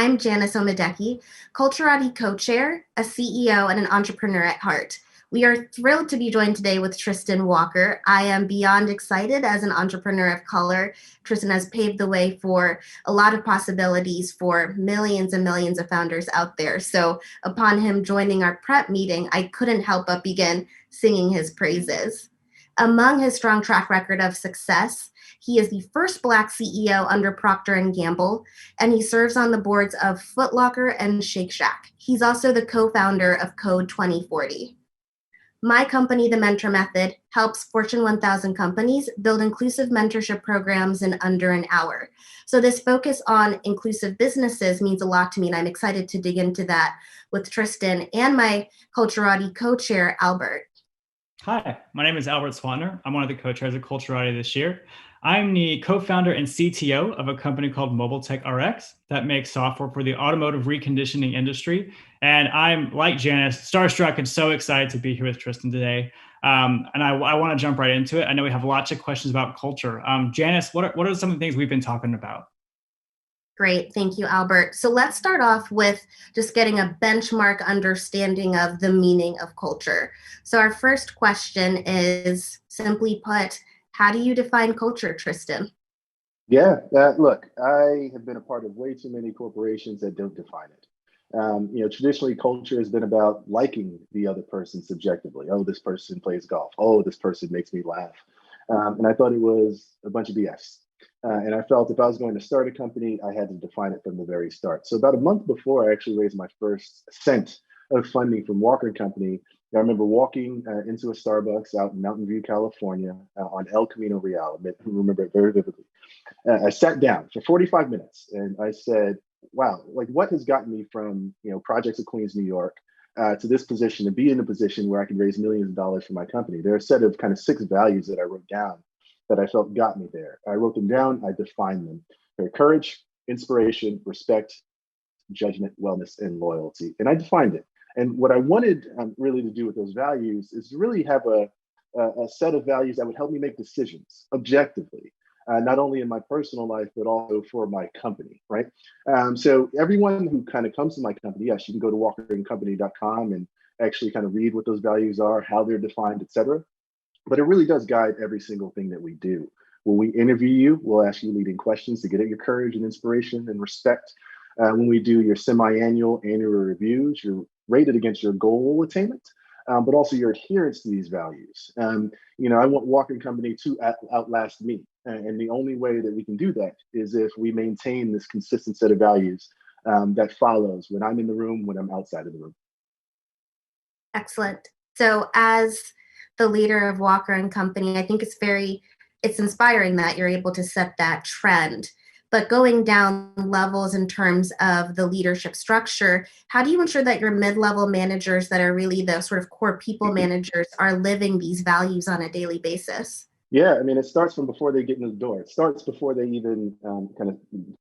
I'm Janice Omadeke, Culturati co-chair, a CEO, and an entrepreneur at heart. We are thrilled to be joined today with Tristan Walker. I am beyond excited as an entrepreneur of color. Tristan has paved the way for a lot of possibilities for millions and millions of founders out there. So upon him joining our prep meeting, I couldn't help but begin singing his praises. Among his strong track record of success, he is the first Black CEO under Procter & Gamble, and he serves on the boards of Foot Locker and Shake Shack. He's also the co-founder of Code 2040. My company, The Mentor Method, helps Fortune 1000 companies build inclusive mentorship programs in under an hour. So this focus on inclusive businesses means a lot to me, and I'm excited to dig into that with Tristan and my Culturati co-chair, Albert. Hi, my name is Albert Swantner. I'm one of the co-chairs of Culturati this year. I'm the co-founder and CTO of a company called Omadeke RX that makes software for the automotive reconditioning industry. And I'm, like Janice, starstruck and so excited to be here with Tristan today. And I want to jump right into it. I know we have lots of questions about culture. Janice, what are some of the things we've been talking about? Great, thank you, Albert. So let's start off with just getting a benchmark understanding of the meaning of culture. So our first question is, simply put, how do you define culture, Tristan? Yeah, look, I have been a part of way too many corporations that don't define it. Traditionally, culture has been about liking the other person subjectively. Oh, this person plays golf. Oh, this person makes me laugh. And I thought it was a bunch of BS. And I felt if I was going to start a company, I had to define it from the very start. So about a month before I actually raised my first cent of funding from Walker & Company, I remember walking into a Starbucks out in Mountain View, California on El Camino Real. I remember it very vividly. I sat down for 45 minutes and I said, wow, like what has gotten me from projects of Queens, New York, to this position, to be in a position where I can raise millions of dollars for my company? There are a set of kind of 6 values that I wrote down that I felt got me there. I wrote them down, I defined them. They're courage, inspiration, respect, judgment, wellness, and loyalty. And I defined it. And what I wanted really to do with those values is to really have a set of values that would help me make decisions objectively, not only in my personal life, but also for my company, right? So everyone who kind of comes to my company, yes, you can go to walkerandcompany.com and actually kind of read what those values are, how they're defined, et cetera. But it really does guide every single thing that we do. When we interview you, we'll ask you leading questions to get at your courage and inspiration and respect. When we do your semi-annual, annual reviews, you're rated against your goal attainment, but also your adherence to these values. I want Walker & Company to outlast me. And the only way that we can do that is if we maintain this consistent set of values that follows when I'm in the room, when I'm outside of the room. Excellent. So as the leader of Walker & Company, I think it's inspiring that you're able to set that trend. But going down levels in terms of the leadership structure, how do you ensure that your mid-level managers that are really the sort of core people managers are living these values on a daily basis? Yeah, I mean, it starts from before they get in the door. It starts before they even kind of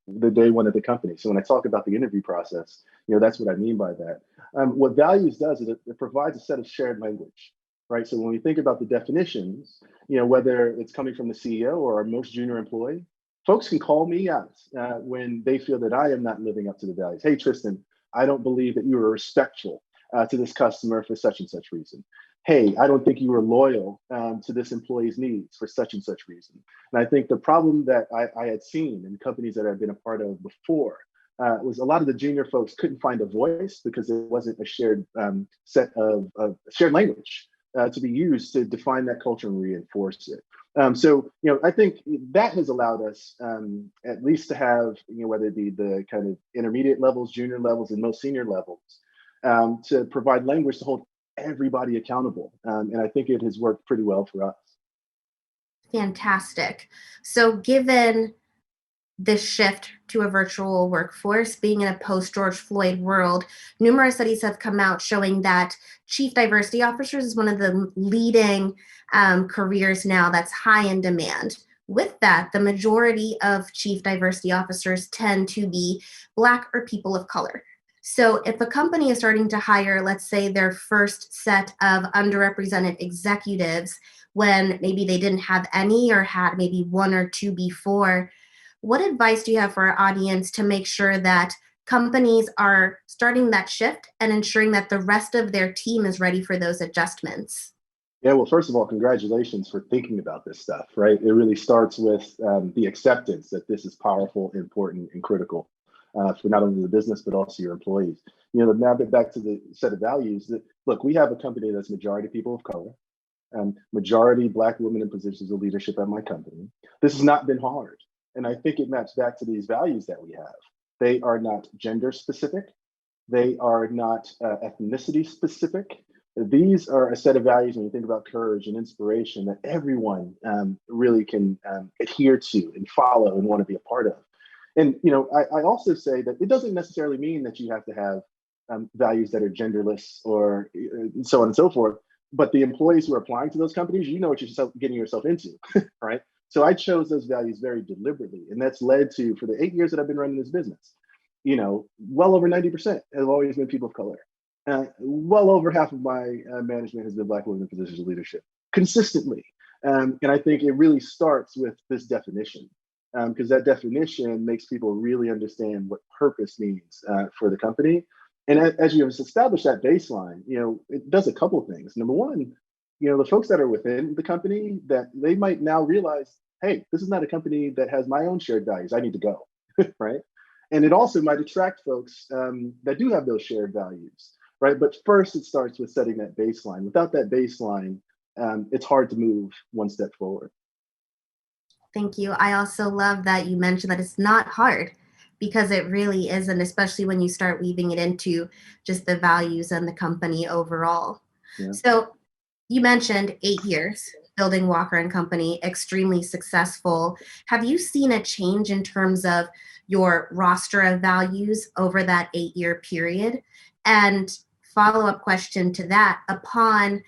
the day one at the company. So when I talk about the interview process, that's what I mean by that. What values does is it provides a set of shared language, right? So when we think about the definitions, whether it's coming from the CEO or our most junior employee, folks can call me out when they feel that I am not living up to the values. Hey, Tristan, I don't believe that you were respectful to this customer for such and such reason. Hey, I don't think you were loyal to this employee's needs for such and such reason. And I think the problem that I had seen in companies that I've been a part of before was a lot of the junior folks couldn't find a voice because it wasn't a shared set of shared language to be used to define that culture and reinforce it. I think that has allowed us at least to have, whether it be the kind of intermediate levels, junior levels, and most senior levels, to provide language to hold everybody accountable. And I think it has worked pretty well for us. Fantastic. So given this shift to a virtual workforce, being in a post-George Floyd world, numerous studies have come out showing that chief diversity officers is one of the leading careers now that's high in demand. With that, the majority of chief diversity officers tend to be Black or people of color. So if a company is starting to hire, let's say, their first set of underrepresented executives when maybe they didn't have any or had maybe 1 or 2 before, what advice do you have for our audience to make sure that companies are starting that shift and ensuring that the rest of their team is ready for those adjustments? Yeah, well, first of all, congratulations for thinking about this stuff, right? It really starts with the acceptance that this is powerful, important, and critical for not only the business, but also your employees. Now get back to the set of values that, look, we have a company that's majority people of color, majority Black women in positions of leadership at my company. This has not been hard. And I think it maps back to these values that we have. They are not gender specific. They are not ethnicity specific. These are a set of values when you think about courage and inspiration that everyone really can adhere to and follow and want to be a part of. And I also say that it doesn't necessarily mean that you have to have values that are genderless or so on and so forth. But the employees who are applying to those companies, you know what you're getting yourself into, right? So I chose those values very deliberately, and that's led to, for the 8 years that I've been running this business, well over 90% have always been people of color. Well over half of my management has been Black women in positions of leadership consistently. And I think it really starts with this definition, because that definition makes people really understand what purpose means for the company. And as you have established that baseline, it does a couple of things. Number one, the folks that are within the company, that they might now realize, hey, this is not a company that has my own shared values. I need to go, right? And it also might attract folks that do have those shared values, right? But first, it starts with setting that baseline. Without that baseline, it's hard to move one step forward. Thank you. I also love that you mentioned that it's not hard, because it really isn't, especially when you start weaving it into just the values and the company overall. Yeah. So you mentioned 8 years building Walker and Company, extremely successful. Have you seen a change in terms of your roster of values over that 8-year period? And follow-up question to that, upon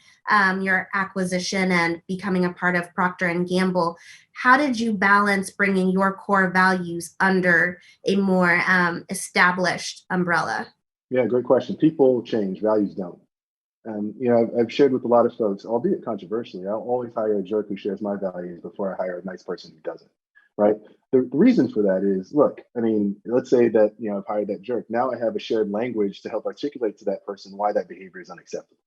your acquisition and becoming a part of Procter & Gamble, how did you balance bringing your core values under a more established umbrella? Yeah, great question. People change, values don't. I've shared with a lot of folks, albeit controversially, I'll always hire a jerk who shares my values before I hire a nice person who doesn't, right? The reason for that is, look, let's say that, I've hired that jerk. Now I have a shared language to help articulate to that person why that behavior is unacceptable.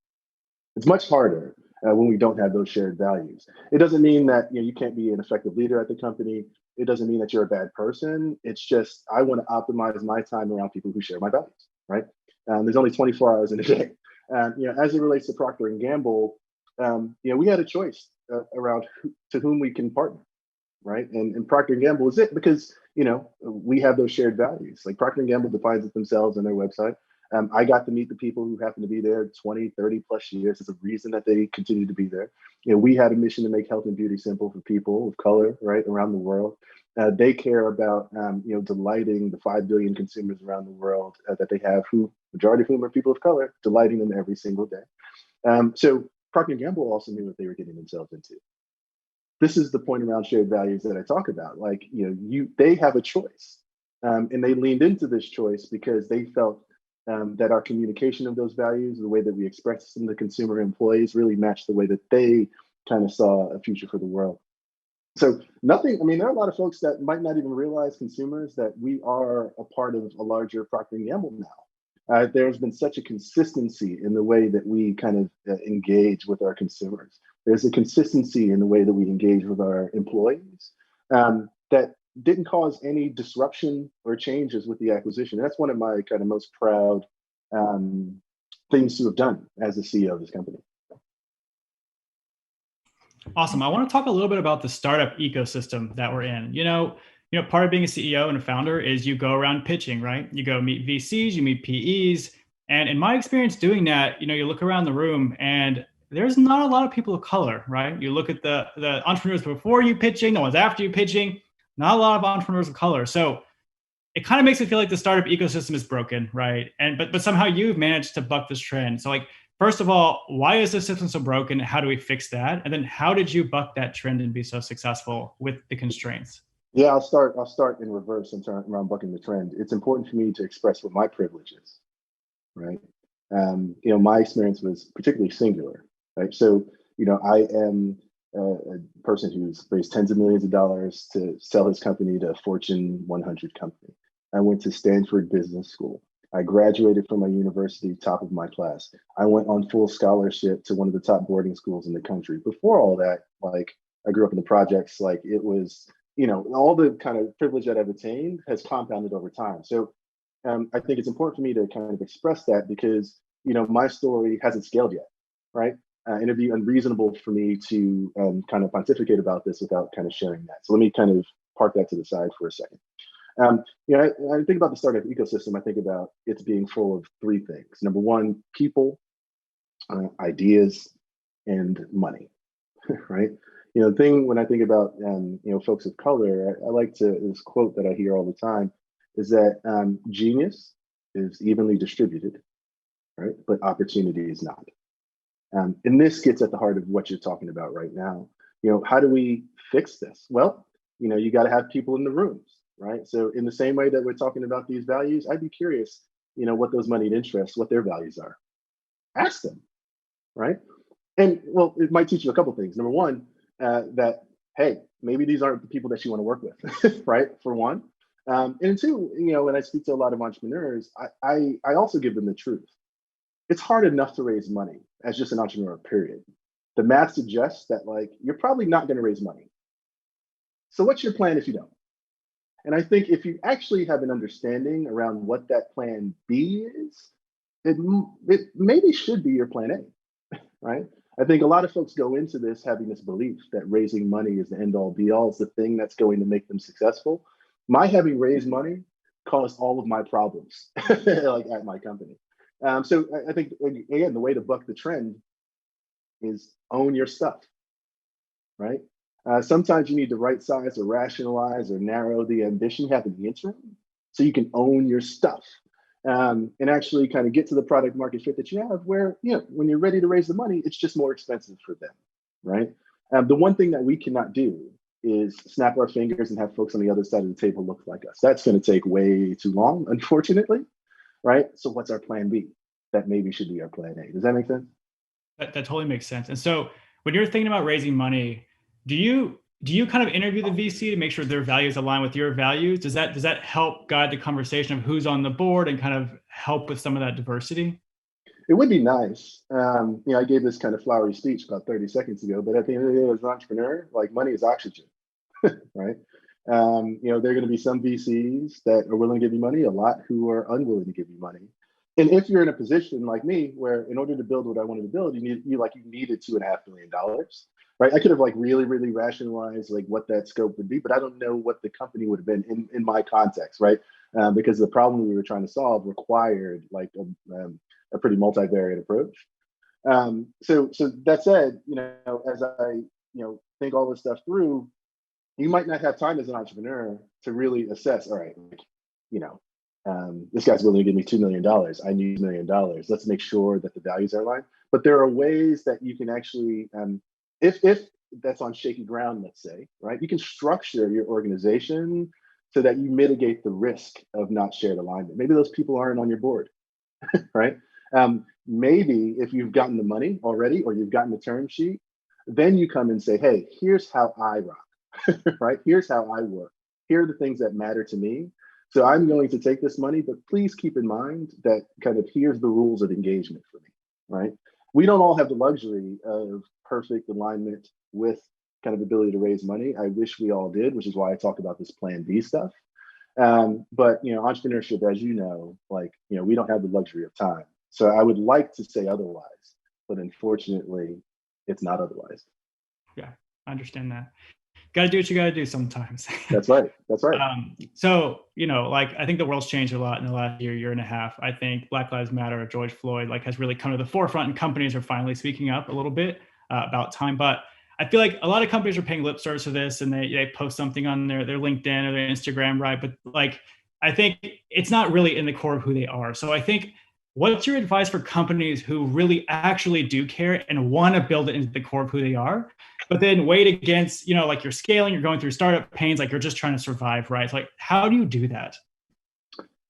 It's much harder when we don't have those shared values. It doesn't mean that you can't be an effective leader at the company. It doesn't mean that you're a bad person. It's just, I want to optimize my time around people who share my values, right? There's only 24 hours in a day. As it relates to Procter & Gamble, we had a choice around to whom we can partner, right? And Procter & Gamble is it, because, we have those shared values. Like, Procter & Gamble defines it themselves on their website. I got to meet the people who happen to be there 20, 30 plus years. There's a reason that they continue to be there. We had a mission to make health and beauty simple for people of color, right, around the world. They care about, delighting the 5 billion consumers around the world that they have, who majority of whom are people of color, delighting them every single day. So Procter & Gamble also knew what they were getting themselves into. This is the point around shared values that I talk about. Like, they have a choice, and they leaned into this choice because they felt that our communication of those values, the way that we express them to consumer employees, really matched the way that they kind of saw a future for the world. So there are a lot of folks that might not even realize, consumers, that we are a part of a larger Procter & Gamble now. There's been such a consistency in the way that we kind of engage with our consumers. There's a consistency in the way that we engage with our employees that didn't cause any disruption or changes with the acquisition. That's one of my kind of most proud things to have done as the CEO of this company. Awesome. I want to talk a little bit about the startup ecosystem that we're in. Part of being a CEO and a founder is you go around pitching, right? You go meet VCs, you meet PEs. And in my experience doing that, you look around the room and there's not a lot of people of color, right? You look at the entrepreneurs before you pitching, the ones after you pitching, not a lot of entrepreneurs of color. So it kind of makes me feel like the startup ecosystem is broken, right? But somehow you've managed to buck this trend. So first of all, why is the system so broken? How do we fix that? And then how did you buck that trend and be so successful with the constraints? Yeah, I'll start in reverse and turn around bucking the trend. It's important for me to express what my privilege is, right? My experience was particularly singular, right? So, I am a person who's raised tens of millions of dollars to sell his company to a Fortune 100 company. I went to Stanford Business School. I graduated from my university, top of my class. I went on full scholarship to one of the top boarding schools in the country. Before all that, like I grew up in the projects, like it was, all the kind of privilege that I've attained has compounded over time. So I think it's important for me to kind of express that because, my story hasn't scaled yet, right? And it'd be unreasonable for me to kind of pontificate about this without kind of sharing that. So let me kind of park that to the side for a second. I think about the startup ecosystem. I think about it's being full of three things. Number one, people, ideas, and money, right? The thing when I think about folks of color, I like to this quote that I hear all the time is that genius is evenly distributed, right? But opportunity is not. And this gets at the heart of what you're talking about right now. How do we fix this? Well, you got to have people in the rooms, right? So in the same way that we're talking about these values, I'd be curious, what those moneyed interests, what their values are. Ask them, right? And well, it might teach you a couple things. Number one, that, hey, maybe these aren't the people that you want to work with, right? For one. And two, when I speak to a lot of entrepreneurs, I also give them the truth. It's hard enough to raise money as just an entrepreneur, period. The math suggests that you're probably not going to raise money. So what's your plan if you don't? And I think if you actually have an understanding around what that plan B is, it maybe should be your plan A, right? I think a lot of folks go into this having this belief that raising money is the end all be all, is the thing that's going to make them successful. My having raised money caused all of my problems at my company. So I think, again, the way to buck the trend is own your stuff, right? Sometimes you need to right size or rationalize or narrow the ambition you have in the interim so you can own your stuff and actually kind of get to the product market fit that you have where, when you're ready to raise the money, it's just more expensive for them, right? The one thing that we cannot do is snap our fingers and have folks on the other side of the table look like us. That's going to take way too long, unfortunately, right? So what's our plan B? That maybe should be our plan A. Does that make sense? That totally makes sense. And so when you're thinking about raising money, do you kind of interview the VC to make sure their values align with your values? Does that help guide the conversation of who's on the board and kind of help with some of that diversity? It would be nice. I gave this kind of flowery speech about 30 seconds ago, but at the end of the day, as an entrepreneur, money is oxygen, right? There are going to be some VCs that are willing to give you money, a lot who are unwilling to give you money. And if you're in a position like me, where in order to build what I wanted to build, you needed $2.5 million, right? I could have really, really rationalized what that scope would be, but I don't know what the company would have been in my context, right? Because the problem we were trying to solve required a pretty multivariate approach. So that said, as I think all this stuff through, you might not have time as an entrepreneur to really assess. All right, this guy's willing to give me $2 million. I need $1 million. Let's make sure that the values are aligned. But there are ways that you can actually, if that's on shaky ground, let's say, right, you can structure your organization so that you mitigate the risk of not shared alignment. Maybe those people aren't on your board, right? Maybe if you've gotten the money already or you've gotten the term sheet, then you come and say, hey, here's how I rock, right? Here's how I work. Here are the things that matter to me. So I'm going to take this money, but please keep in mind that kind of here's the rules of engagement for me, right? We don't all have the luxury of perfect alignment with kind of ability to raise money. I wish we all did, which is why I talk about this plan B stuff. But entrepreneurship, as you know, we don't have the luxury of time. So I would like to say otherwise, but unfortunately, it's not otherwise. Yeah, I understand that. Got to do what you got to do sometimes. That's right. That's right. So, I think the world's changed a lot in the last year and a half. I think Black Lives Matter or George Floyd, has really come to the forefront, and companies are finally speaking up a little bit about time. But I feel like a lot of companies are paying lip service to this, and they post something on their LinkedIn or their Instagram, right? But I think it's not really in the core of who they are. So I think, what's your advice for companies who really actually do care and want to build it into the core of who they are, but then weighed against, you're scaling, you're going through startup pains, you're just trying to survive, right? It's how do you do that?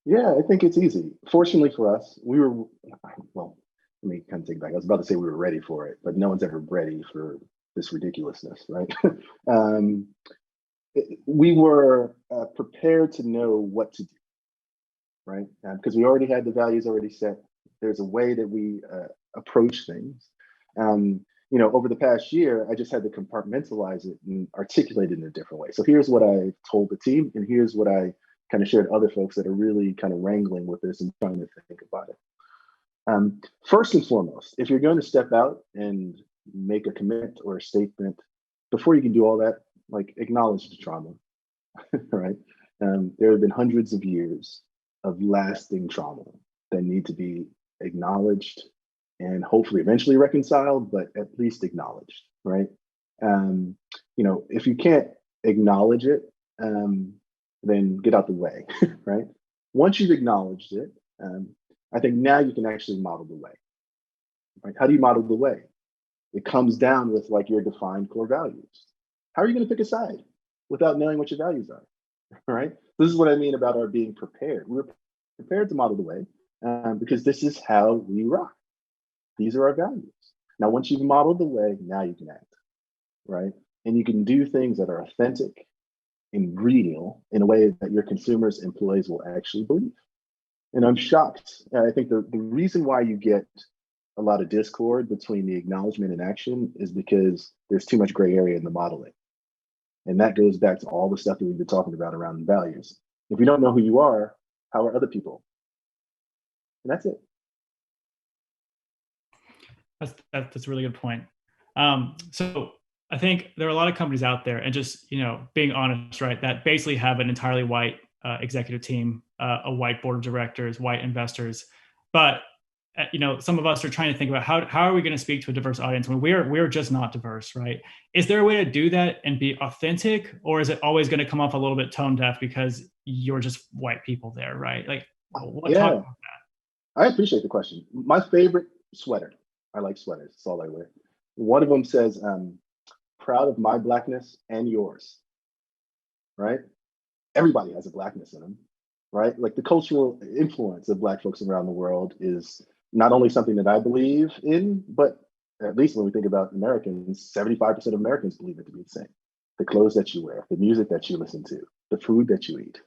Yeah, I think it's easy. Fortunately for us, let me kind of take it back. I was about to say we were ready for it, but no one's ever ready for this ridiculousness, right? We were prepared to know what to do, right? Because we already had the values already set. There's a way that we approach things. Over the past year, I just had to compartmentalize it and articulate it in a different way. So here's what I told the team, and here's what I kind of shared other folks that are really kind of wrangling with this and trying to think about it. First and foremost, if you're going to step out and make a commitment or a statement, before you can do all that, like acknowledge the trauma, right? There have been hundreds of years of lasting trauma that need to be acknowledged and hopefully eventually reconciled, but at least acknowledged, right? If you can't acknowledge it, then get out the way, right? Once you've acknowledged it, I think now you can actually model the way, right? How do you model the way? It comes down with like your defined core values. How are you going to pick a side without knowing what your values are, right? This is what I mean about our being prepared. We're prepared to model the way because this is how we rock. These are our values. Now, once you've modeled the way, now you can act, right? And you can do things that are authentic and real in a way that your consumers, employees will actually believe. And I'm shocked. I think the reason why you get a lot of discord between the acknowledgement and action is because there's too much gray area in the modeling. And that goes back to all the stuff that we've been talking about around values. If you don't know who you are, how are other people? And that's it. That's a really good point. So I think there are a lot of companies out there, and just being honest, right, that basically have an entirely white executive team, a white board of directors, white investors. But some of us are trying to think about how are we going to speak to a diverse audience when we're just not diverse, right? Is there a way to do that and be authentic, or is it always going to come off a little bit tone deaf because you're just white people there, right? Like, talk about that. I appreciate the question. My favorite sweater. I like sweaters. That's all I wear. One of them says, proud of my blackness and yours, right? Everybody has a blackness in them, right? Like the cultural influence of Black folks around the world is not only something that I believe in, but at least when we think about Americans, 75% of Americans believe it to be the same. The clothes that you wear, the music that you listen to, the food that you eat,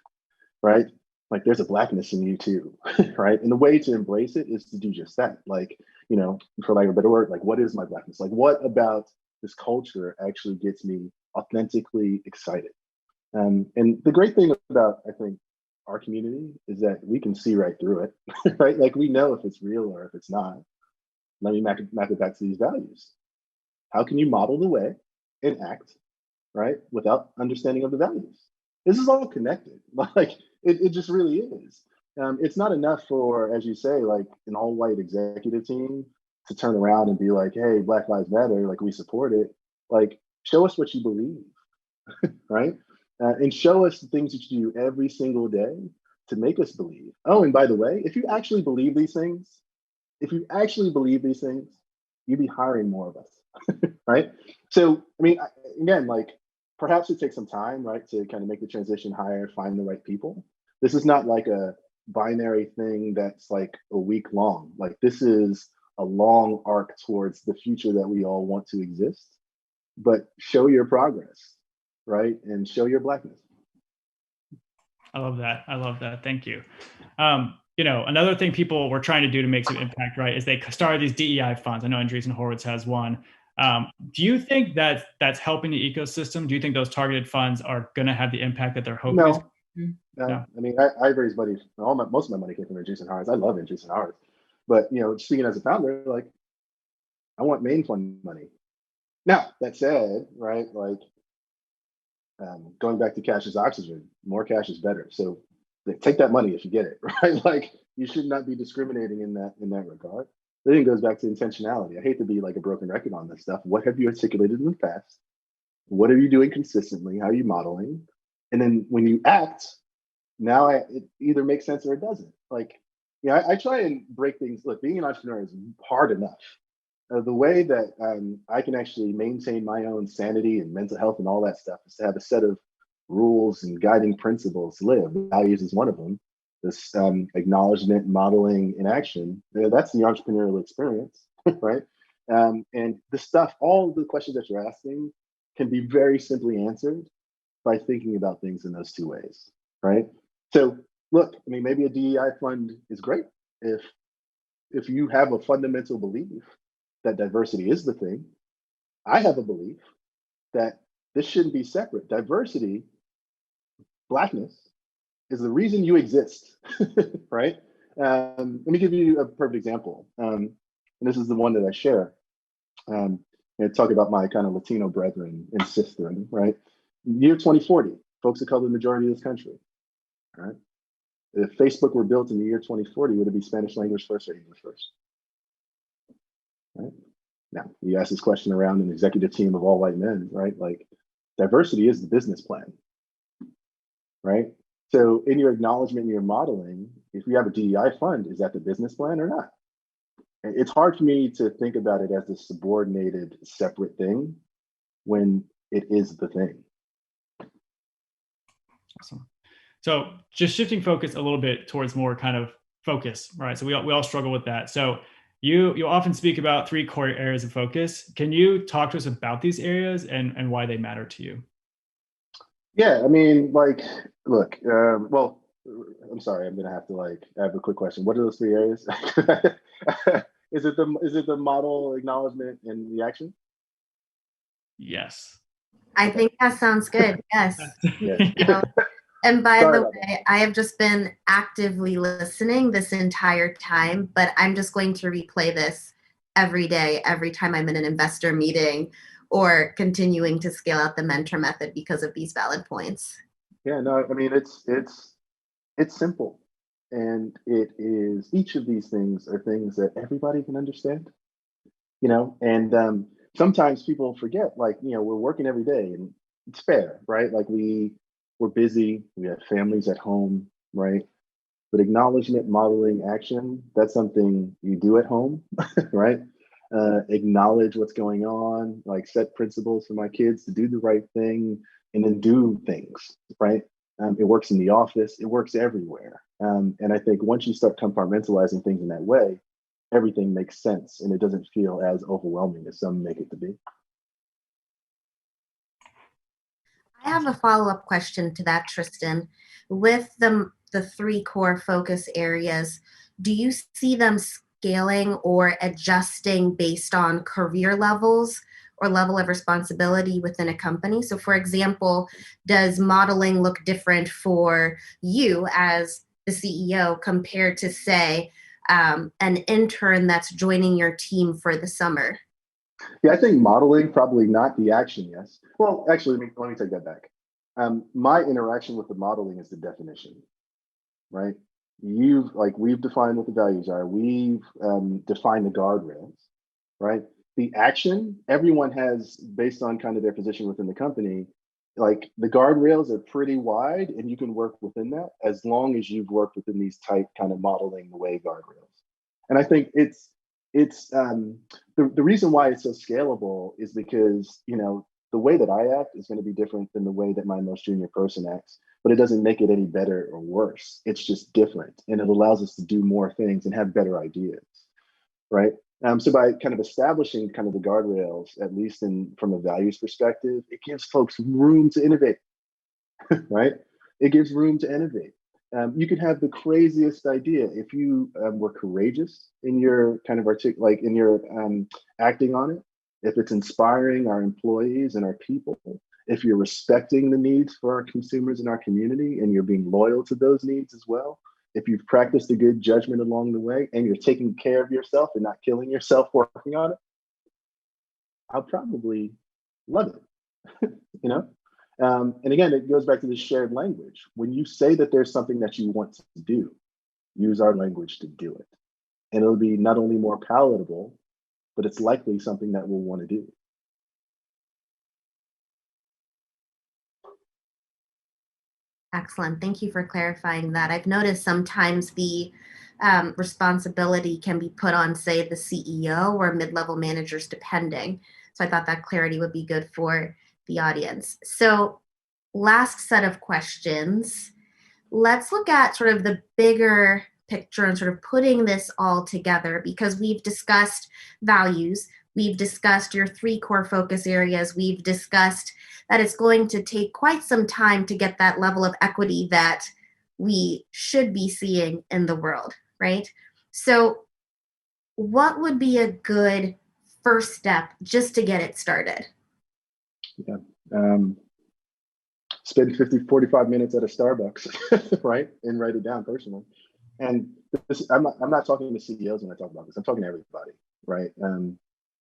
right? Like there's a blackness in you too, right? And the way to embrace it is to do just that. Like, for lack of a better word, like what is my blackness? Like what about this culture actually gets me authentically excited? And the great thing about, I think, our community is that we can see right through it, right? Like we know if it's real or if it's not. Let me map it back to these values. How can you model the way and act, right, without understanding of the values? This is all connected. Like it just really is. It's not enough for, as you say, like an all-white executive team to turn around and be like, hey, Black Lives Matter, like we support it. Like, show us what you believe, right? And show us the things that you do every single day to make us believe. Oh, and by the way, if you actually believe these things, you'd be hiring more of us, right? So, I mean, again, like perhaps it takes some time, right, to kind of make the transition higher, find the right people. This is not like a binary thing that's like a week long. Like this is a long arc towards the future that we all want to exist. But show your progress, right? And show your blackness. I love that. Thank you. Another thing people were trying to do to make some impact, right, is they started these DEI funds. I know Andreessen Horowitz has one. Do you think that that's helping the ecosystem? Do you think those targeted funds are going to have the impact that they're hoping? No. I mean, I raised money. Most of my money came from Andreessen Horowitz. I love Andreessen Horowitz. But, speaking as a founder, like, I want main fund money. Now, that said, right, like, going back to cash is oxygen, more cash is better. So take that money if you get it, right? Like you should not be discriminating in that regard. Then it goes back to intentionality. I hate to be like a broken record on this stuff. What have you articulated in the past? What are you doing consistently? How are you modeling? And then when you act, now it either makes sense or it doesn't. Like, I try and break things. Look, being an entrepreneur is hard enough. The way that I can actually maintain my own sanity and mental health and all that stuff is to have a set of rules and guiding principles to live. Values is one of them. This acknowledgement, modeling, and action. That's the entrepreneurial experience, right? And the stuff, all the questions that you're asking can be very simply answered by thinking about things in those two ways, right? So look, I mean, maybe a DEI fund is great if you have a fundamental belief that diversity is the thing. I have a belief that this shouldn't be separate. Diversity, Blackness, is the reason you exist, right? Let me give you a perfect example. And this is the one that I share. And talk about my kind of Latino brethren and sisterin, right? Year 2040, folks of color, the majority of this country, right? If Facebook were built in the year 2040, would it be Spanish language first or English first? Right? Now, you ask this question around an executive team of all white men, right? Like, diversity is the business plan, right? So in your acknowledgement and your modeling, if you have a DEI fund, is that the business plan or not? It's hard for me to think about it as a subordinated, separate thing when it is the thing. Awesome. So just shifting focus a little bit towards more kind of focus, right? So we all struggle with that. So you often speak about 3 core areas of focus. Can you talk to us about these areas and why they matter to you? Yeah, I mean, like, look, well, I'm sorry, I'm gonna have to I have a quick question. What are those 3 areas? Is it the model, acknowledgement, and the action? Yes. I think that sounds good. Yes. Yeah. And by Sorry the about way, I have just been actively listening this entire time, but I'm just going to replay this every day, every time I'm in an investor meeting or continuing to scale out the mentor method because of these valid points. Yeah, no, I mean, it's simple. And it is, each of these things are things that everybody can understand, and sometimes people forget, we're working every day and it's fair, right? Like we're busy, we have families at home, right? But acknowledgement, modeling, action, that's something you do at home, right? Acknowledge what's going on, like set principles for my kids to do the right thing and then do things, right? It works in the office, it works everywhere. And I think once you start compartmentalizing things in that way, everything makes sense and it doesn't feel as overwhelming as some make it to be. I have a follow-up question to that, Tristan. With the 3 core focus areas, do you see them scaling or adjusting based on career levels or level of responsibility within a company? So for example, does modeling look different for you as the CEO compared to, say, an intern that's joining your team for the summer? Yeah, I think modeling, probably not. The action, yes. Well, actually, let me take that back. My interaction with the modeling is the definition, right? We've defined what the values are. We've defined the guardrails, right? The action, everyone has, based on kind of their position within the company, like the guardrails are pretty wide and you can work within that as long as you've worked within these tight kind of modeling the way guardrails. And I think the reason why it's so scalable is because, the way that I act is going to be different than the way that my most junior person acts, but it doesn't make it any better or worse. It's just different. And it allows us to do more things and have better ideas, right? So by kind of establishing kind of the guardrails, at least from a values perspective, it gives folks room to innovate, right? It gives room to innovate. You could have the craziest idea if you were courageous in your kind of in your acting on it. If it's inspiring our employees and our people, if you're respecting the needs for our consumers in our community and you're being loyal to those needs as well, if you've practiced a good judgment along the way and you're taking care of yourself and not killing yourself working on it, I'll probably love it, And again, it goes back to this shared language. When you say that there's something that you want to do, use our language to do it. And it'll be not only more palatable, but it's likely something that we'll want to do. Excellent. Thank you for clarifying that. I've noticed sometimes the responsibility can be put on, say, the CEO or mid-level managers, depending. So I thought that clarity would be good for the audience. So last set of questions. Let's look at sort of the bigger picture and sort of putting this all together, because we've discussed values, we've discussed your 3 core focus areas, we've discussed that it's going to take quite some time to get that level of equity that we should be seeing in the world, right? So what would be a good first step just to get it started? Yeah. Spend 45 minutes at a Starbucks, right? And write it down personally. And I'm not talking to CEOs when I talk about this. I'm talking to everybody, right?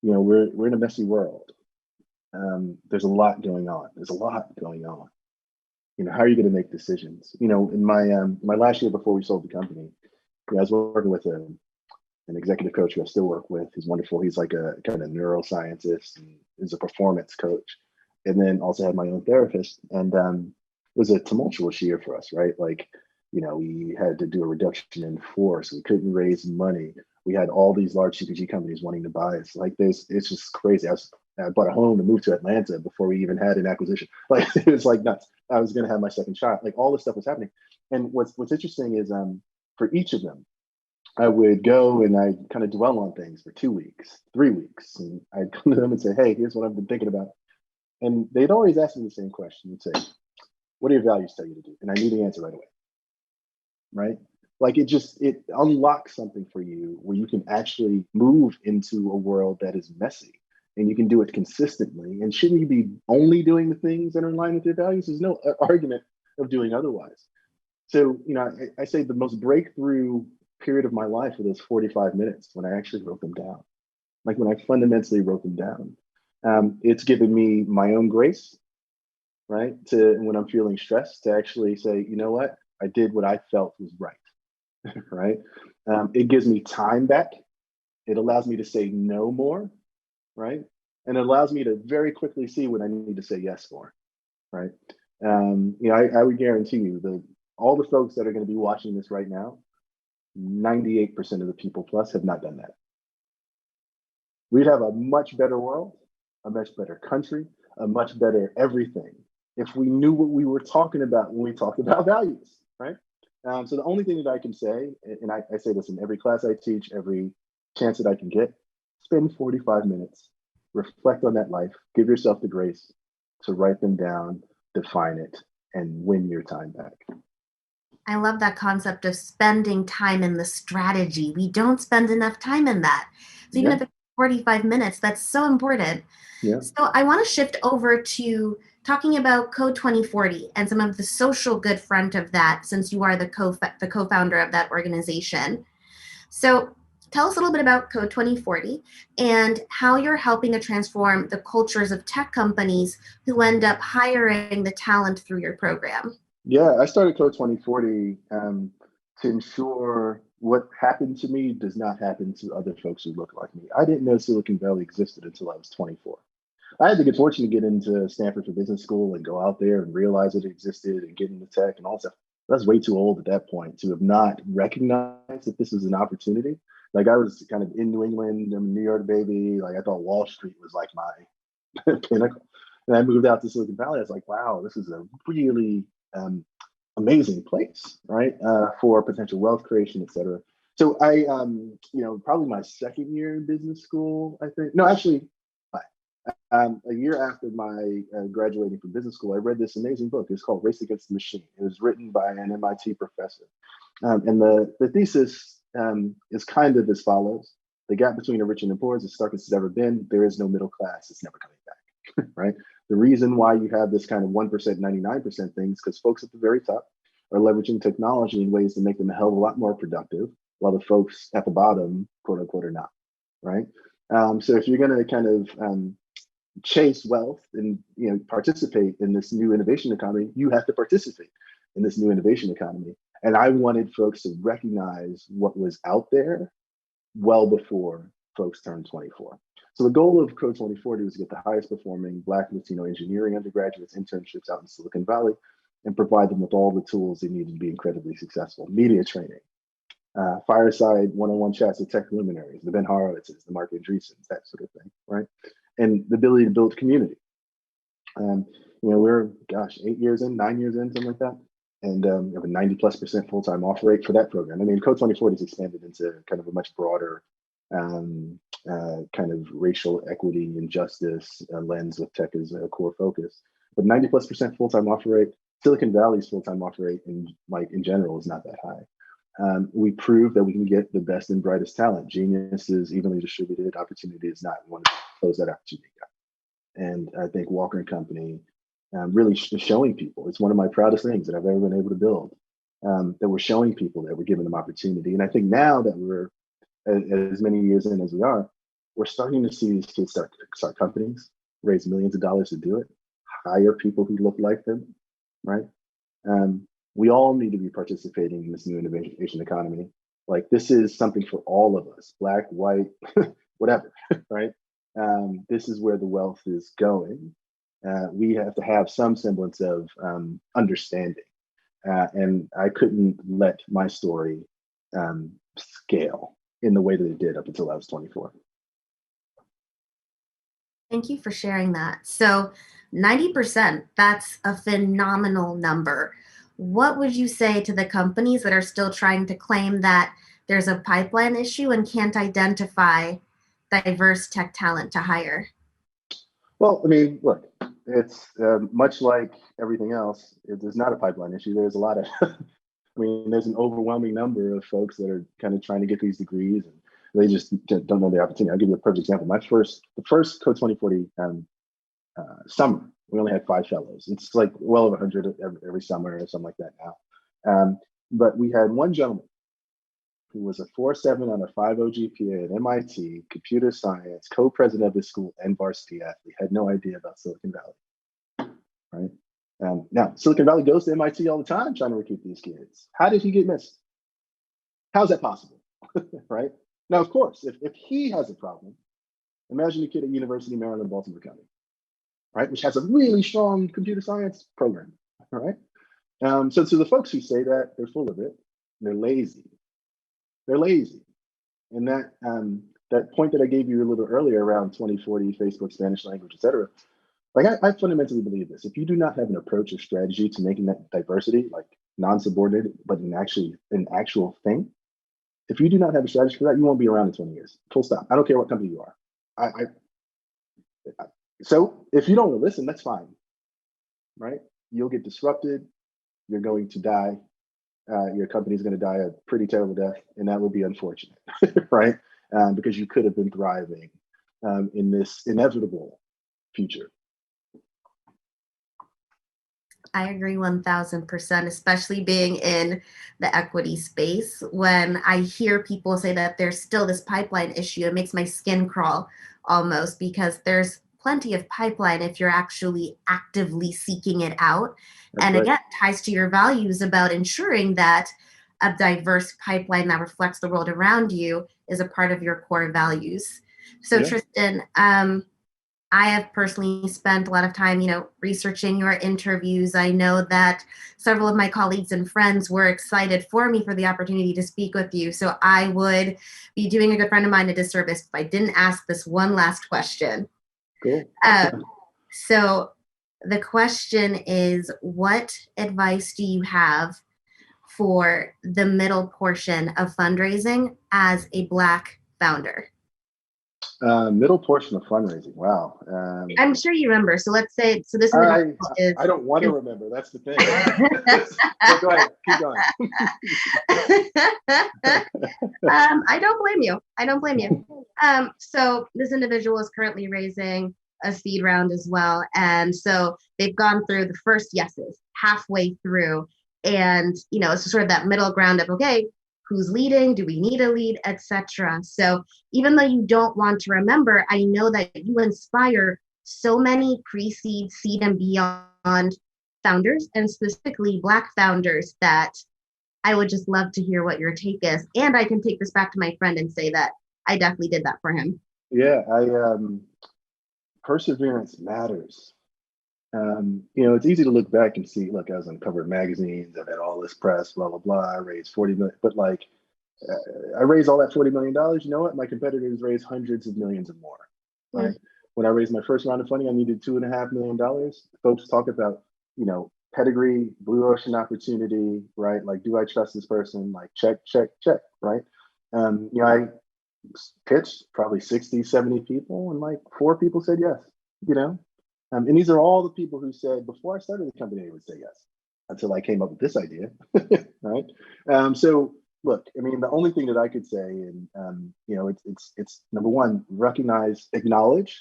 We're in a messy world. There's a lot going on. How are you going to make decisions? In my last year before we sold the company, I was working with an executive coach who I still work with. He's wonderful. He's like a kind of neuroscientist and is a performance coach. And then also had my own therapist. And it was a tumultuous year for us, right? We had to do a reduction in force. We couldn't raise money. We had all these large CPG companies wanting to buy us. It's just crazy. I bought a home and moved to Atlanta before we even had an acquisition. It was like nuts. I was going to have my second child. All this stuff was happening. And what's interesting is for each of them, I would go and I kind of dwell on things for 2 weeks, 3 weeks. And I'd come to them and say, hey, here's what I've been thinking about. And they'd always ask me the same question. They'd say, what do your values tell you to do? And I knew the answer right away, right? It unlocks something for you where you can actually move into a world that is messy and you can do it consistently. And shouldn't you be only doing the things that are in line with your values? There's no argument of doing otherwise. So, I say the most breakthrough period of my life were those 45 minutes when I actually wrote them down. When I fundamentally wrote them down. It's given me my own grace, right? When I'm feeling stressed, to actually say, you know what? I did what I felt was right, right? It gives me time back. It allows me to say no more, right? And it allows me to very quickly see what I need to say yes for, right? I would guarantee you all the folks that are going to be watching this right now, 98% of the people plus have not done that. We'd have a much better world, a much better country, a much better everything if we knew what we were talking about when we talked about values, right? So the only thing that I can say, and I say this in every class I teach, every chance that I can get, spend 45 minutes, reflect on that life, give yourself the grace to write them down, define it, and win your time back. I love that concept of spending time in the strategy. We don't spend enough time in that. So even if it's 45 minutes, that's so important. Yeah. So I want to shift over to talking about Code 2040 and some of the social good front of that, since you are the co-founder of that organization. So tell us a little bit about Code 2040 and how you're helping to transform the cultures of tech companies who end up hiring the talent through your program. Yeah, I started Code 2040 to ensure what happened to me does not happen to other folks who look like me. I didn't know Silicon Valley existed until I was 24. I had the good fortune to get into Stanford for business school and go out there and realize it existed and get into tech and all stuff. I was way too old at that point to have not recognized that this was an opportunity. I was kind of in New England, I'm a New York baby. I thought Wall Street was like my pinnacle. And I moved out to Silicon Valley. I was like, wow, this is a really amazing place, right? For potential wealth creation, et cetera. So I, probably my second year in business school, I think. No, actually, a year after my graduating from business school, I read this amazing book. It's called Race Against the Machine. It was written by an MIT professor. And the thesis is kind of as follows. The gap between the rich and the poor is the starkest it's ever been. There is no middle class. It's never coming back, right? The reason why you have this kind of 1%, 99% things, because folks at the very top are leveraging technology in ways to make them a hell of a lot more productive, while the folks at the bottom, quote unquote, are not, right? So if you're going to kind of chase wealth and participate in this new innovation economy, you have to participate in this new innovation economy. And I wanted folks to recognize what was out there well before folks turned 24. So the goal of Code 2040 was to get the highest performing Black Latino engineering undergraduates internships out in Silicon Valley and provide them with all the tools they needed to be incredibly successful. Media training, fireside one-on-one chats with tech luminaries, the Ben Horowitzes, the Mark Andreessens, that sort of thing, right? And the ability to build community. We're, 9 years in, something like that. And we have a 90+% full-time offer rate for that program. I mean, Code 2040 has expanded into kind of a much broader kind of racial equity and justice lens with tech as a core focus. But 90+% full-time offer rate, Silicon Valley's full-time offer rate in general is not that high. We prove that we can get the best and brightest talent. Genius is evenly distributed. Opportunity is not. We want to close that opportunity gap. And I think Walker and Company really showing people. It's one of my proudest things that I've ever been able to build. That we're showing people that we're giving them opportunity. And I think now that we're as many years in as we are, we're starting to see these kids start companies, raise millions of dollars to do it, hire people who look like them, right? We all need to be participating in this new innovation economy. Like, this is something for all of us, Black, white, whatever, right? This is where the wealth is going. We have to have some semblance of understanding. And I couldn't let my story scale in the way that it did up until I was 24. Thank you for sharing that. So 90%, that's a phenomenal number. What would you say to the companies that are still trying to claim that there's a pipeline issue and can't identify diverse tech talent to hire? Well, I mean, look, it's much like everything else. There's not a pipeline issue. There's a lot of, I mean, there's an overwhelming number of folks that are kind of trying to get these degrees, and they just don't know the opportunity. I'll give you a perfect example. The first Code 2040 summer, we only had 5 fellows. It's like well over 100 every summer or something like that now. But we had one gentleman who was a 4.7 on a 5.0 GPA at MIT, computer science, co-president of his school, and varsity athlete. Had no idea about Silicon Valley, right? Now, Silicon Valley goes to MIT all the time trying to recruit these kids. How did he get missed? How's that possible, right? Now, of course, if he has a problem, imagine a kid at University of Maryland, Baltimore County, right, which has a really strong computer science program, all right? So to the folks who say that, they're full of it. They're lazy. They're lazy. And that point that I gave you a little earlier around 2040, Facebook, Spanish language, et cetera, like I fundamentally believe this. If you do not have an approach or strategy to making that diversity, like non-subordinated, but an actual thing, if you do not have a strategy for that, you won't be around in 20 years. Full stop. I don't care what company you are. So if you don't listen, that's fine, right? You'll get disrupted. You're going to die. Your company's going to die a pretty terrible death, and that will be unfortunate, right? Because you could have been thriving in this inevitable future. I agree 1000%, especially being in the equity space. When I hear people say that there's still this pipeline issue, it makes my skin crawl almost, because there's plenty of pipeline if you're actually actively seeking it out. That's and right. Again, ties to your values about ensuring that a diverse pipeline that reflects the world around you is a part of your core values. So, Yeah. Tristan, I have personally spent a lot of time, researching your interviews. I know that several of my colleagues and friends were excited for me for the opportunity to speak with you. So I would be doing a good friend of mine a disservice if I didn't ask this one last question. Cool. So the question is, what advice do you have for the middle portion of fundraising as a Black founder? Middle portion of fundraising. Wow. I'm sure you remember. So let's say, so this is. I don't want to remember. That's the thing. So go ahead. Keep going. I don't blame you. So this individual is currently raising a seed round as well. And so they've gone through the first yeses halfway through. And, it's sort of that middle ground of, okay, who's leading? Do we need a lead, etc.? So even though you don't want to remember, I know that you inspire so many pre-seed, seed, and beyond founders, and specifically Black founders, that I would just love to hear what your take is. And I can take this back to my friend and say that I definitely did that for him. Yeah, perseverance matters. It's easy to look back and see, look, I was on the cover of magazines, I've had all this press, blah, blah, blah, I raised 40 million, but I raised all that $40 million, you know what? My competitors raised hundreds of millions and more, right? When I raised my first round of funding, I needed $2.5 million. Folks talk about, pedigree, blue ocean opportunity, right? Like, do I trust this person? Like, check, right? I pitched probably 60, 70 people, and 4 people said yes, and these are all the people who said, before I started the company, they would say yes. until I came up with this idea, right? So look, I mean, the only thing that I could say, and you know, it's number one, recognize, acknowledge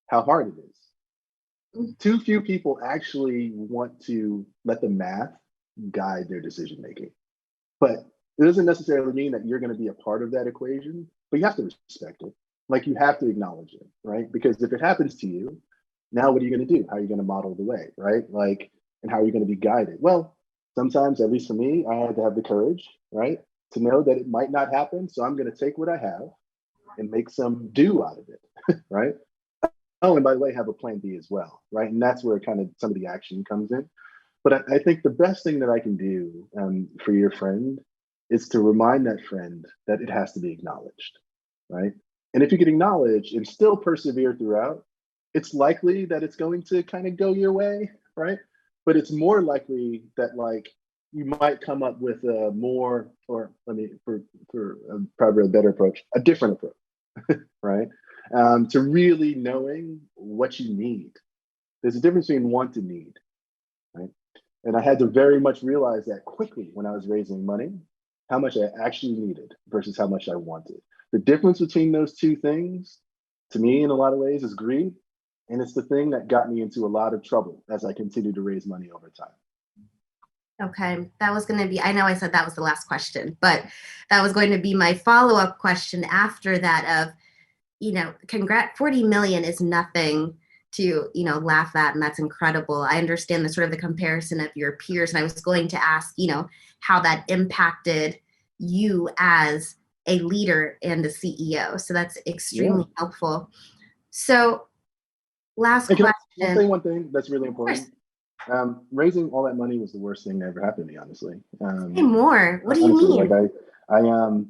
how hard it is. Too few people actually want to let the math guide their decision making. But it doesn't necessarily mean that you're going to be a part of that equation, but you have to respect it. Like you have to acknowledge it, right? Because if it happens to you, now what are you going to do? How are you going to model the way, right? Like, and how are you going to be guided? Well, sometimes, at least for me, I had to have the courage, right, to know that it might not happen. So I'm going to take what I have and make some do out of it, right? Oh, and by the way, have a plan B as well, right? And that's where kind of some of the action comes in. But I think the best thing that I can do for your friend is to remind that friend that it has to be acknowledged, right? And if you can acknowledge and still persevere throughout, it's likely that it's going to kind of go your way, right? But it's more likely that like you might come up with a more, or let me, for probably a better approach, a different approach, right? To really knowing what you need. There's a difference between want and need, right? And I had to very much realize that quickly when I was raising money, how much I actually needed versus how much I wanted. The difference between those two things, to me, in a lot of ways, is greed. And it's the thing that got me into a lot of trouble as I continued to raise money over time. Okay, that was going to be, I know I said that was the last question, but that was going to be my follow-up question after that of, you know, 40 million is nothing to, you know, laugh at, and that's incredible. I understand the sort of the comparison of your peers, and I was going to ask, you know, how that impacted you as a leader and a CEO. So that's extremely helpful. So last question. Can I say one thing that's really important? Raising all that money was the worst thing that ever happened to me, honestly. Say more. What do you mean? Like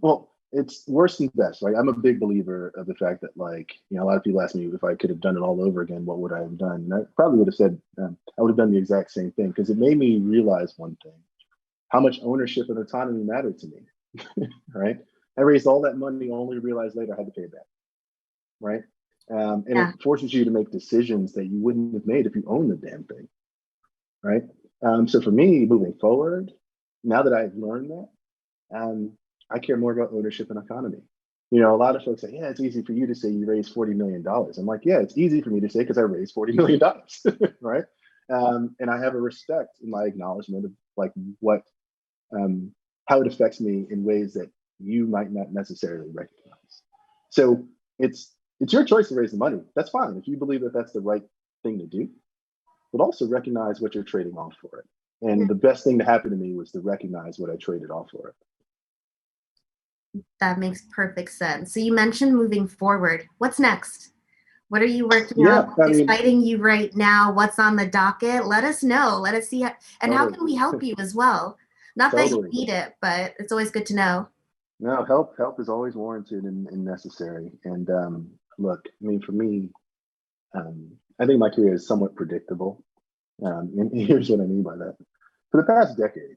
well, it's worse than best, right? I'm a big believer of the fact that, like, you know, a lot of people ask me if I could have done it all over again, what would I have done? And I probably would have said I would have done the exact same thing, because it made me realize one thing: how much ownership and autonomy mattered to me, right? I raised all that money, only to realize later I had to pay it back, right? And it forces you to make decisions that you wouldn't have made if you owned the damn thing, right? So for me, moving forward, now that I've learned that, I care more about ownership and autonomy. You know, a lot of folks say, yeah, it's easy for you to say you raised $40 million. I'm like, yeah, it's easy for me to say because I raised $40 million, right? And I have a respect in my acknowledgement of like what, how it affects me in ways that you might not necessarily recognize. So it's your choice to raise the money. That's fine if you believe that that's the right thing to do, but also recognize what you're trading off for it. And the best thing to happen to me was to recognize what I traded off for it. That makes perfect sense. So you mentioned moving forward. What's next? What are you working on? What's exciting you right now? What's on the docket? Let us know. Let us see. How can we help you as well? Not that you need it, but it's always good to know. No, help is always warranted and necessary. And look, I mean, for me, I think my career is somewhat predictable. And here's what I mean by that. For the past decade,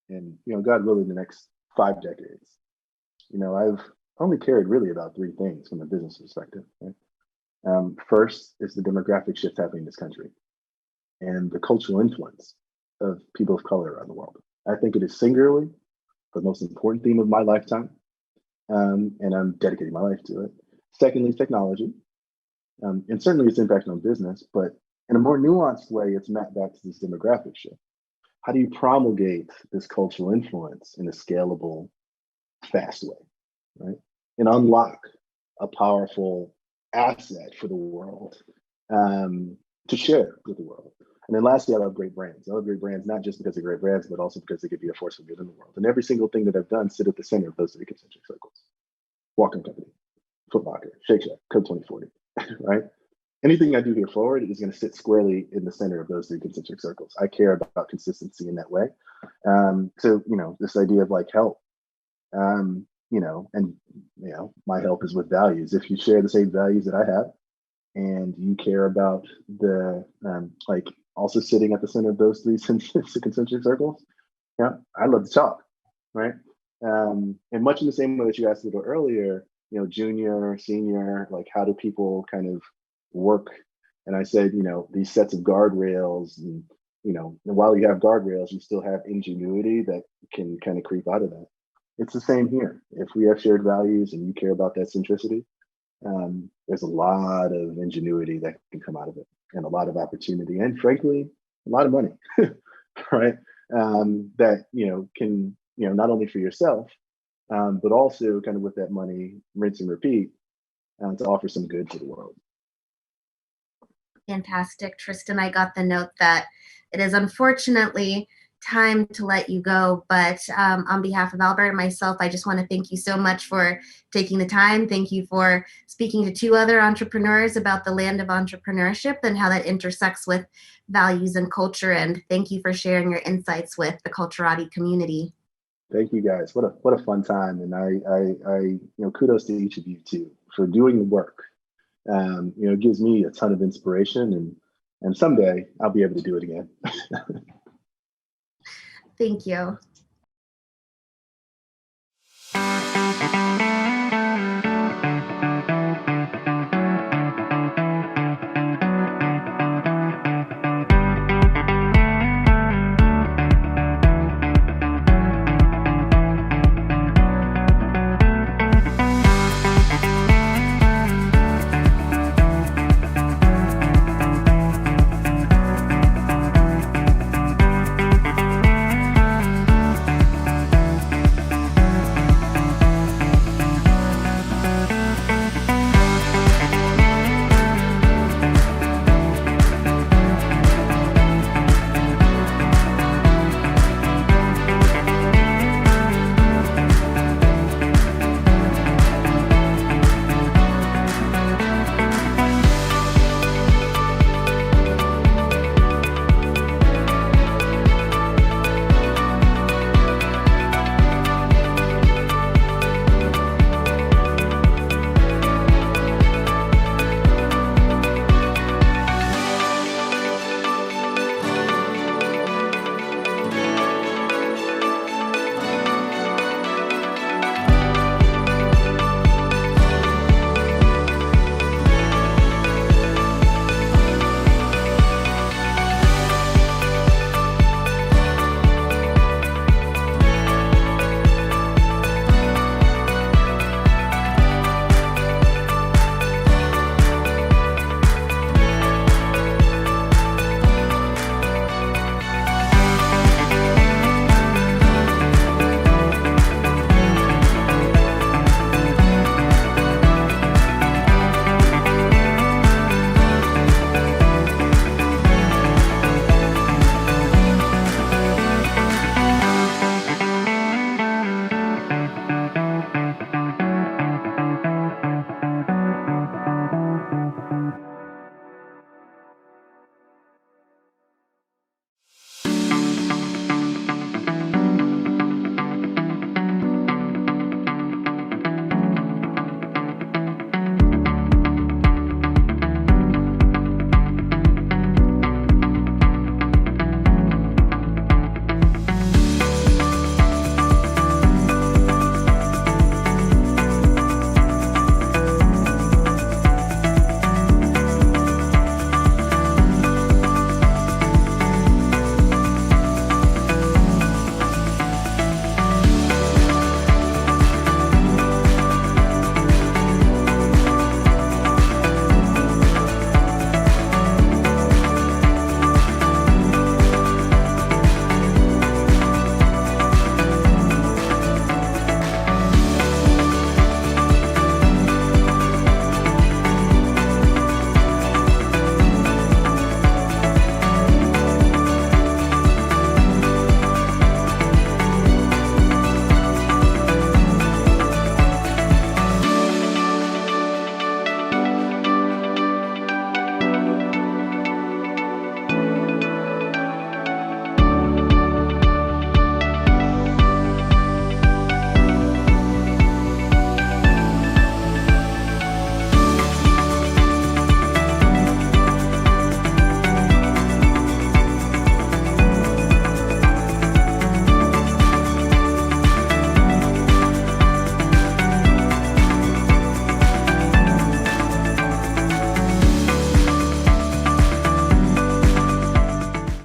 and you know, God willing, the next 5 decades, you know, I've only cared really about 3 things from a business perspective. Right? First is the demographic shift happening in this country and the cultural influence of people of color around the world. I think it is singularly the most important theme of my lifetime, and I'm dedicating my life to it. Secondly, technology, and certainly its impact on business, but in a more nuanced way, it's mapped back to this demographic shift. How do you promulgate this cultural influence in a scalable, fast way, right? And unlock a powerful asset for the world to share with the world. And then lastly, I love great brands. I love great brands, not just because they're great brands, but also because they could be a force for good in the world. And every single thing that I've done sit at the center of those 3 concentric circles. Walking Company, Foot Locker, Shake Shack, Code 2040, right? Anything I do here forward is going to sit squarely in the center of those 3 concentric circles. I care about consistency in that way. So, you know, this idea of like help, you know, and, you know, my help is with values. If you share the same values that I have and you care about the, like also sitting at the center of those 3 concentric circles, yeah, I love to talk, right? And much in the same way that you asked a little earlier, you know, junior, senior, like how do people kind of work? And I said, you know, these sets of guardrails and, and while you have guardrails, you still have ingenuity that can kind of creep out of that. It's the same here. If we have shared values and you care about that centricity, there's a lot of ingenuity that can come out of it, and a lot of opportunity, and frankly, a lot of money, right? That can not only for yourself, but also kind of with that money, rinse and repeat, to offer some good to the world. Fantastic. Tristan, I got the note that it is unfortunately time to let you go, but on behalf of Albert and myself, I just want to thank you so much for taking the time. Thank you for speaking to two other entrepreneurs about the land of entrepreneurship and how that intersects with values and culture. And thank you for sharing your insights with the Culturati community. Thank you guys. What a fun time. And I kudos to each of you too for doing the work. It gives me a ton of inspiration, and someday I'll be able to do it again. Thank you.